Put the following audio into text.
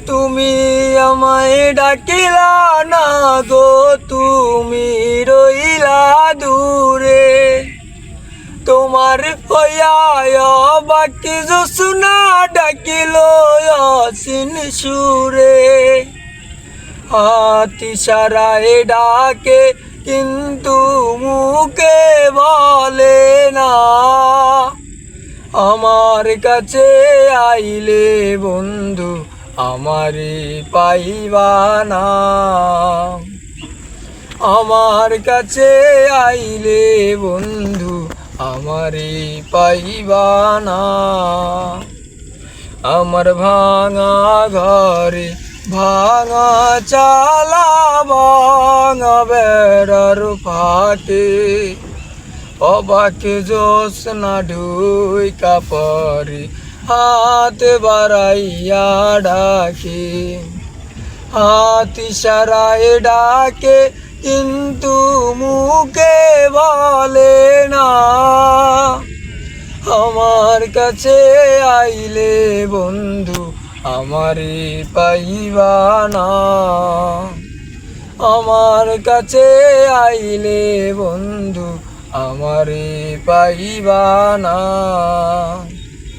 তুমি আমায় ডাকিলা না গো, তুমি রইলা দূরে। তোমার হইয়া বাকি জোছনা ডাকিল অসীন সুরে। হাত ইশারায় ডাকে কিন্তু মুখে বলে না, আমার কাছে আইলে বন্ধু আমারে পাইবা না। আমার কাছে আইলে বন্ধু আমারে পাইবা না। আমার ভাঙা ঘরে ভাঙা চালা, ভাঙা বেড়ার ফাটে, অবাকে জোছনা ঢুইকা পরে হাত বাড়াইয়া ডাকে। হাত ইশারায় ডাকে কিন্তু মুখে বলে না, আমার কাছে আইলে বন্ধু আমারে পাইবা না। আমার কাছে আইলে বন্ধু আমারে পাইবা না।